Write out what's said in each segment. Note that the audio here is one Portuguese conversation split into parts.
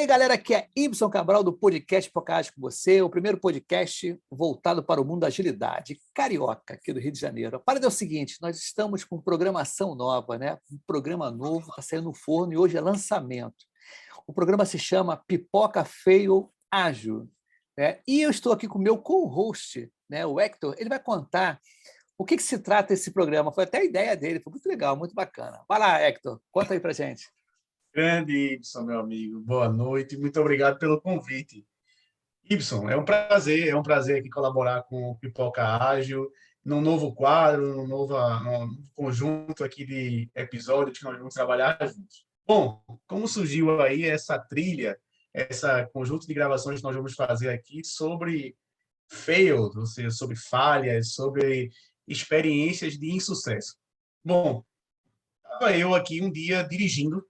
aí, galera, aqui é Ibson Cabral do podcast Pocahontas com você, o primeiro podcast voltado para o mundo da agilidade, carioca, aqui do Rio de Janeiro. A parada é o seguinte, nós estamos com programação nova, né? Um programa novo, está saindo no forno e hoje é lançamento. O programa se chama Pipoca Fail Ágil, né? E eu estou aqui com o meu co-host, né, o Hector. Ele vai contar o que se trata esse programa. Foi até a ideia dele, foi muito legal, muito bacana. Vai lá, Hector, conta aí para gente. Grande Ibson, meu amigo. Boa noite. Muito obrigado pelo convite. Ibson, é um prazer aqui colaborar com o Pipoca Ágil, num novo quadro, num conjunto aqui de episódios que nós vamos trabalhar juntos. Bom, como surgiu aí essa trilha, esse conjunto de gravações que nós vamos fazer aqui sobre fails, ou seja, sobre falhas, sobre experiências de insucesso. Bom, estava eu aqui um dia dirigindo,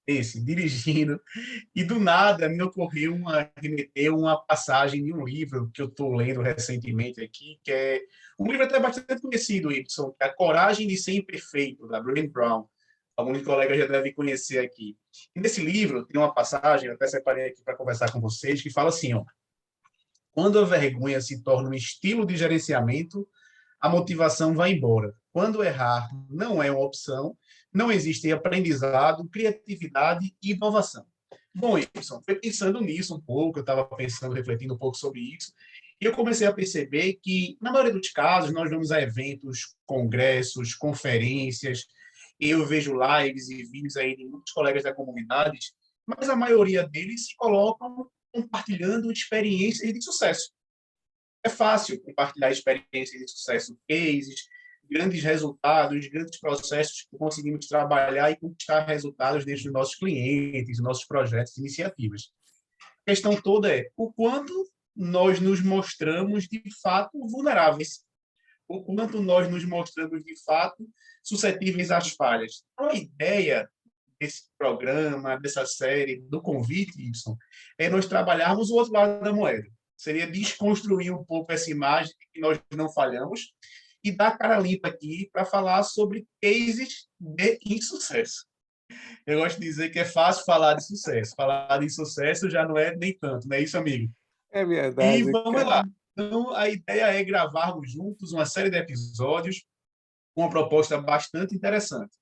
e do nada me ocorreu remeter uma passagem de um livro que eu estou lendo recentemente aqui, que é um livro até bastante conhecido, Ibson, que é A Coragem de Ser Imperfeito, da Brené Brown. Alguns colegas já devem conhecer aqui. E nesse livro tem uma passagem, eu até separei aqui para conversar com vocês, que fala assim, ó: quando a vergonha se torna um estilo de gerenciamento, a motivação vai embora. Quando errar não é uma opção, não existe aprendizado, criatividade e inovação. Bom, Ibson, foi pensando nisso um pouco, eu estava pensando, refletindo um pouco sobre isso, e eu comecei a perceber que, na maioria dos casos, nós vamos a eventos, congressos, conferências, eu vejo lives e vídeos aí de muitos colegas da comunidade, mas a maioria deles se colocam compartilhando experiências de sucesso. É fácil compartilhar experiências de sucesso, cases, grandes resultados, grandes processos que conseguimos trabalhar e conquistar resultados dentro dos nossos clientes, dos nossos projetos e iniciativas. A questão toda é o quanto nós nos mostramos de fato vulneráveis, o quanto nós nos mostramos de fato suscetíveis às falhas. Então, a ideia desse programa, dessa série, do convite, Ibson, é nós trabalharmos o outro lado da moeda. Seria desconstruir um pouco essa imagem de que nós não falhamos e dar cara limpa aqui para falar sobre cases de insucesso. Eu gosto de dizer que é fácil falar de sucesso. Falar de sucesso já não é nem tanto, não é isso, amigo? É E verdade, vamos cara. lá. Então, a ideia é gravarmos juntos uma série de episódios com uma proposta bastante interessante.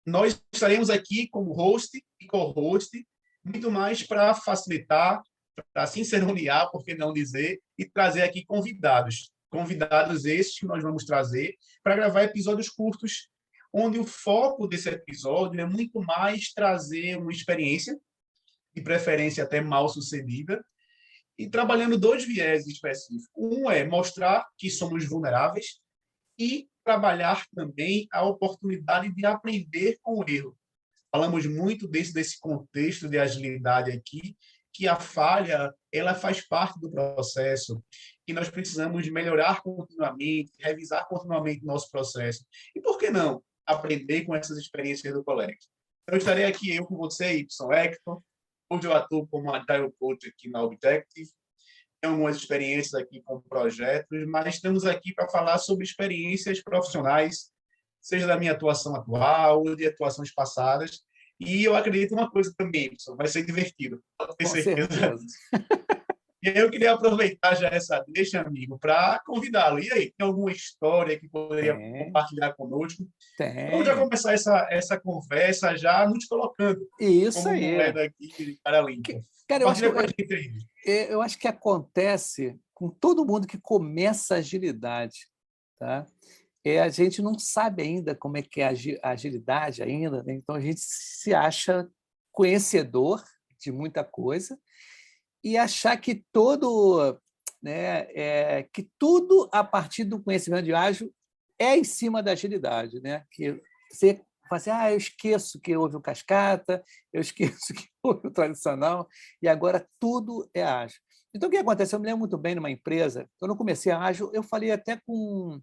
Nós estaremos aqui como host e co-host, muito mais para facilitar, para sinceroniar, por que não dizer, e trazer aqui convidados. Convidados esses que nós vamos trazer para gravar episódios curtos, onde o foco desse episódio é muito mais trazer uma experiência, de preferência até mal sucedida, e trabalhando dois viés específicos. Um é mostrar que somos vulneráveis e trabalhar também a oportunidade de aprender com o erro. Falamos muito desse contexto de agilidade aqui, que a falha ela faz parte do processo, que nós precisamos melhorar continuamente, revisar continuamente nosso processo. E por que não aprender com essas experiências do colega? Então, eu estarei aqui, eu com você, Y. Hector. Hoje eu atuo como Agile Coach aqui na Objective. Tenho algumas experiências aqui com projetos, mas estamos aqui para falar sobre experiências profissionais, seja da minha atuação atual ou de atuações passadas. E eu acredito uma coisa também, pessoal, vai ser divertido, pode ter Com certeza certeza. disso. E aí eu queria aproveitar já essa deixa, amigo, para convidá-lo. E aí, tem alguma história que poderia Tem, compartilhar conosco? Vamos já tem. começar essa conversa já nos colocando Isso como aí. moeda aqui de cara limpa. Cara, Compartilha com a gente aí. eu acho que acontece com todo mundo que começa a agilidade, tá? A gente não sabe ainda como é que é a agilidade ainda, né? Então a gente se acha conhecedor de muita coisa e achar que que tudo a partir do conhecimento de ágil é em cima da agilidade, né? Que você fala assim, eu esqueço que houve o cascata, eu esqueço que houve o tradicional, e agora tudo é ágil. Então, o que aconteceu? Eu me lembro muito bem numa empresa, quando eu comecei a ágil, eu falei até com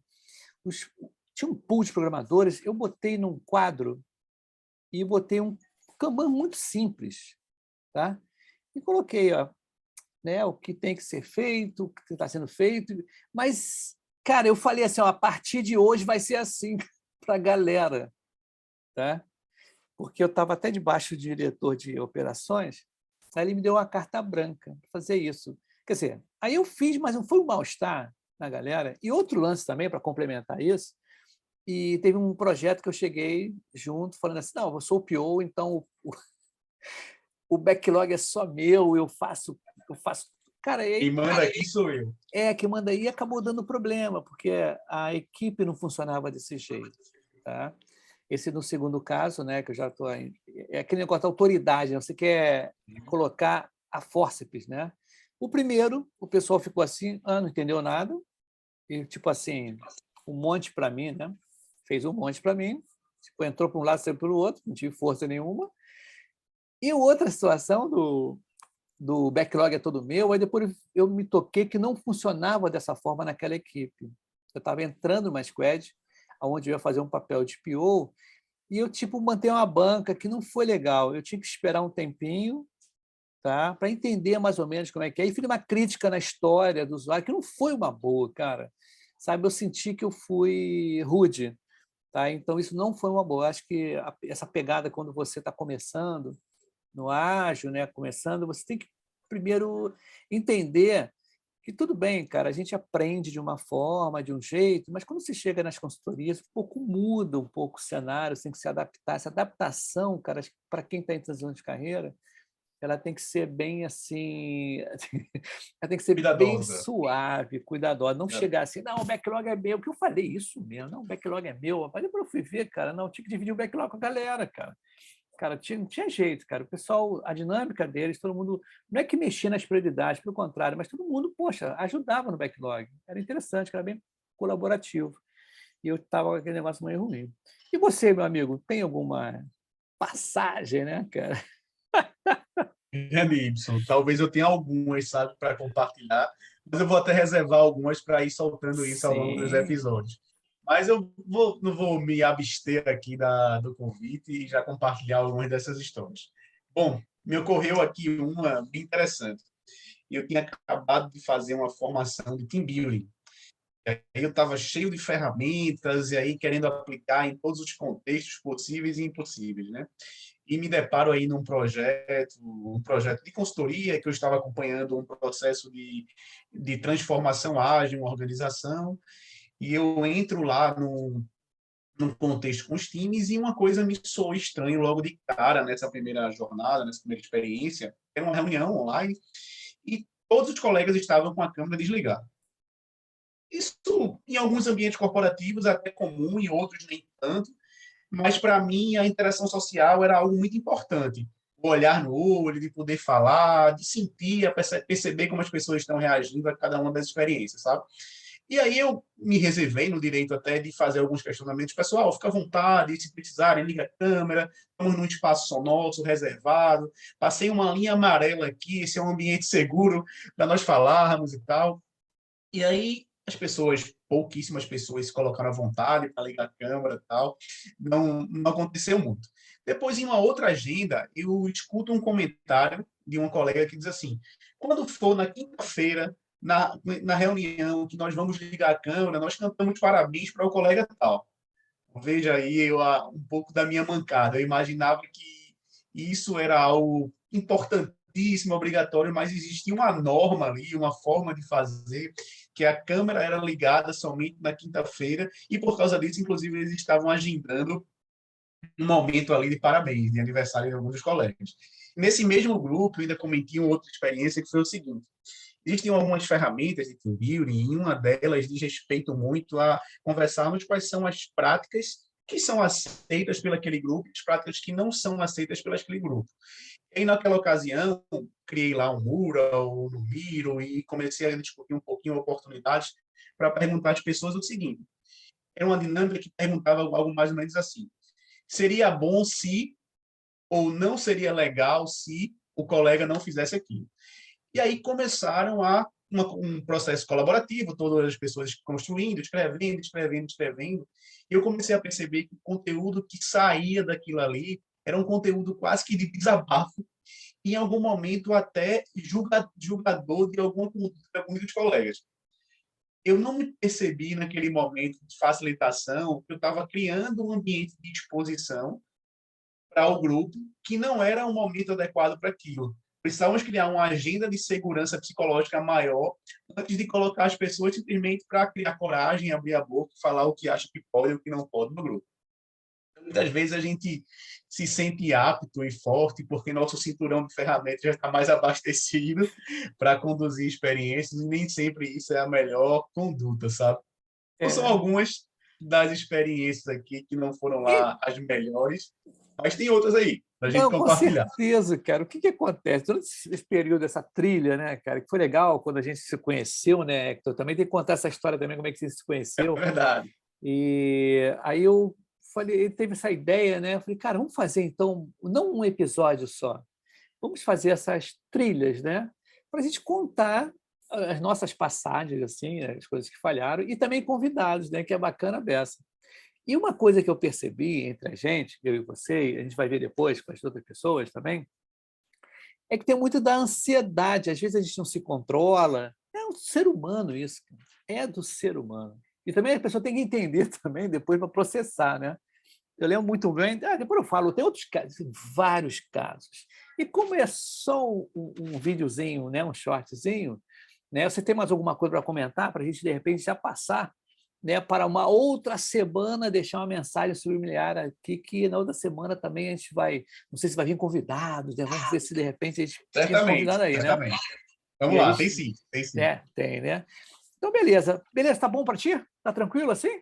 os... Tinha um pool de programadores, eu botei num quadro e botei um Kanban muito simples, tá? E coloquei, ó, né, o que tem que ser feito, o que está sendo feito, mas, cara, eu falei assim, ó, a partir de hoje vai ser assim para a galera, tá? Porque eu estava até debaixo do diretor de operações Aí ele me deu uma carta branca para fazer isso. Quer dizer, aí eu fiz, mas não foi um mal-estar na galera. E outro lance também, para complementar isso, e teve um projeto que eu cheguei junto, falando assim, não, eu sou o PO, então o backlog é só meu, eu faço. Cara, Quem manda aqui sou eu. que manda aí acabou dando problema, porque a equipe não funcionava desse jeito. Tá? Esse no segundo caso, né, que eu já estou. É aquele negócio da autoridade, né? Você quer colocar a fórceps. Né? O primeiro, o pessoal ficou assim, não entendeu nada, e tipo assim, um monte para mim, né? Fez um monte para mim, tipo, entrou para um lado, saiu pelo outro, não tive força nenhuma. E outra situação do backlog é todo meu, aí depois eu me toquei que não funcionava dessa forma naquela equipe. Eu estava entrando numa squad, onde eu ia fazer um papel de PO, e eu tipo manter uma banca que não foi legal. Eu tinha que esperar um tempinho, tá, para entender mais ou menos como é que é. E fiz uma crítica na história do usuário que não foi uma boa, cara. Sabe, eu senti que eu fui rude, tá? Então isso não foi uma boa. Eu acho que essa pegada quando você está começando no ágil, né, começando, você tem que primeiro entender que tudo bem, cara, a gente aprende de uma forma, de um jeito, mas quando você chega nas consultorias, um pouco muda um pouco o cenário, você tem que se adaptar. Essa adaptação, cara, para quem está em transição de carreira, ela tem que ser bem assim, ela tem que ser bem Cuidadosa. suave, cuidadosa, não chegar assim, não, o backlog é meu, porque eu falei isso mesmo, não, o backlog é meu, mas depois eu fui ver, cara, não, tinha que dividir o backlog com a galera, cara. Cara, não tinha jeito, cara. O pessoal, a dinâmica deles, todo mundo, não é que mexia nas prioridades, pelo contrário, mas todo mundo, poxa, ajudava no backlog. Era interessante, era bem colaborativo. E eu estava com aquele negócio meio ruim. E você, meu amigo, tem alguma passagem, né, cara? Grande Y. Talvez eu tenha algumas, sabe, para compartilhar, mas eu vou até reservar algumas para ir soltando isso ao longo dos Sim. episódios. Mas não vou me abster aqui do convite e já compartilhar algumas dessas histórias. Bom, me ocorreu aqui uma bem interessante. Eu tinha acabado de fazer uma formação de team building. E aí eu estava cheio de ferramentas e aí querendo aplicar em todos os contextos possíveis e impossíveis, né? E me deparo aí num um projeto de consultoria que eu estava acompanhando um processo de transformação ágil, uma organização, e eu entro lá num contexto com os times e uma coisa me soou estranho logo de cara nessa primeira jornada, nessa primeira experiência. Era uma reunião online e todos os colegas estavam com a câmera desligada. Isso, em alguns ambientes corporativos, é até comum, em outros nem tanto, mas para mim a interação social era algo muito importante. O olhar no olho, de poder falar, de sentir, perceber como as pessoas estão reagindo a cada uma das experiências, sabe? E aí eu me reservei no direito até de fazer alguns questionamentos. Pessoal, fica à vontade, se precisarem, liga a câmera, estamos num espaço só nosso, reservado. Passei uma linha amarela aqui, esse é um ambiente seguro para nós falarmos e tal. E aí as pessoas, pouquíssimas pessoas se colocaram à vontade para ligar a câmera e tal. Não aconteceu muito. Depois, em uma outra agenda, eu escuto um comentário de uma colega que diz assim: quando for na quinta-feira, na reunião que nós vamos ligar a câmera, nós cantamos parabéns para o colega tal. Veja aí um pouco da minha mancada. Eu imaginava que isso era algo importantíssimo, obrigatório, mas existia uma norma ali, uma forma de fazer, que a câmera era ligada somente na quinta-feira, e por causa disso, inclusive, eles estavam agendando um momento ali de parabéns, de aniversário de alguns dos colegas. Nesse mesmo grupo, eu ainda comentei uma outra experiência que foi o seguinte: existem algumas ferramentas de team building e uma delas diz respeito muito a conversarmos quais são as práticas que são aceitas pelo aquele grupo e as práticas que não são aceitas pelo aquele grupo. E aí, naquela ocasião, criei lá um mural no Miro e comecei a discutir um pouquinho oportunidades para perguntar às pessoas o seguinte: era uma dinâmica que perguntava algo mais ou menos assim: seria bom se, ou não seria legal se o colega não fizesse aquilo? E aí começaram um processo colaborativo, todas as pessoas construindo, escrevendo. E eu comecei a perceber que o conteúdo que saía daquilo ali era um conteúdo quase que de desabafo, e em algum momento até julgador de alguns dos colegas. Eu não me percebi naquele momento de facilitação que eu estava criando um ambiente de exposição para o grupo que não era um momento adequado para aquilo. Precisamos criar uma agenda de segurança psicológica maior antes de colocar as pessoas simplesmente para criar coragem, abrir a boca e falar o que acha que pode e o que não pode no grupo. Muitas vezes a gente se sente apto e forte porque nosso cinturão de ferramentas já está mais abastecido para conduzir experiências e nem sempre isso é a melhor conduta, sabe? Então, são É. algumas das experiências aqui que não foram E, lá as melhores, mas tem outras aí para a gente não, com compartilhar. certeza, cara. O que acontece? Durante esse período, essa trilha, né, cara, que foi legal quando a gente se conheceu, né, Hector? Também tem que contar essa história também, como é que você se É conheceu. verdade. E aí eu falei, ele teve essa ideia, né? Eu falei, cara, vamos fazer então, não um episódio só, vamos fazer essas trilhas, né? Para a gente contar as nossas passagens, assim, as coisas que falharam, e também convidados, né? Que é bacana a beça. E uma coisa que eu percebi entre a gente, eu e você, a gente vai ver depois com as outras pessoas também, é que tem muito da ansiedade. Às vezes a gente não se controla. É um ser humano isso, cara. É do ser humano. E também a pessoa tem que entender também depois para processar, né? Eu lembro muito bem, depois eu falo, tem outros casos, vários casos. E como é só um videozinho, né, um shortzinho, né, você tem mais alguma coisa para comentar para a gente, de repente, já passar, né, para uma outra semana, deixar uma mensagem subliminar aqui, que na outra semana também a gente vai, não sei se vai vir convidados, né, vamos ver se de repente a gente tem um Certamente, convidado aí, né? certamente. Vamos E a lá, gente, tem sim. tem, né? Então, beleza. Beleza, tá bom para ti? Tá tranquilo assim?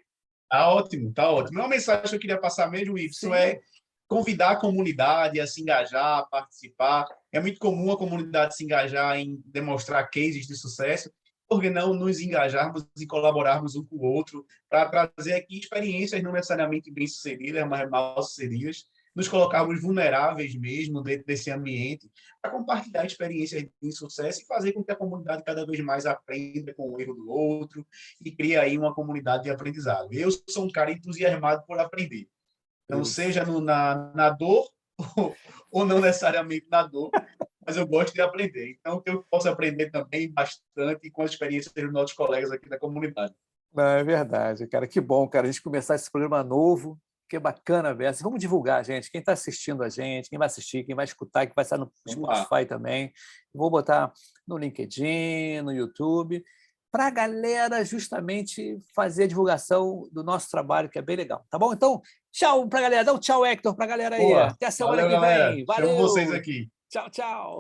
Tá ótimo, tá ótimo. Uma mensagem que eu queria passar mesmo, Y, Sim. é convidar a comunidade a se engajar, a participar. É muito comum a comunidade se engajar em demonstrar cases de sucesso. Por que não nos engajarmos e colaborarmos um com o outro para trazer aqui experiências não necessariamente bem-sucedidas, mas mal-sucedidas, nos colocarmos vulneráveis mesmo dentro desse ambiente, para compartilhar experiências de sucesso e fazer com que a comunidade cada vez mais aprenda com o erro do outro e cria aí uma comunidade de aprendizado. Eu sou um cara entusiasmado por aprender. Então, Isso. seja na dor ou não necessariamente na dor, mas eu gosto de aprender. Então, que eu posso aprender também bastante com as experiências dos nossos colegas aqui da comunidade. Não, é verdade, cara. Que bom, cara, a gente começar esse programa novo, que é bacana, Bessa. Vamos divulgar, gente. Quem está assistindo a gente, quem vai assistir, quem vai escutar, que vai estar no Vamos lá. Spotify também. Vou botar no LinkedIn, no YouTube, para a galera justamente fazer a divulgação do nosso trabalho, que é bem legal. Tá bom? Então, tchau para a galera. Dá um tchau, Hector, para a galera aí. Boa. Até a semana Valeu, que galera. vem. Chamo vocês Valeu! aqui. Tchau, tchau!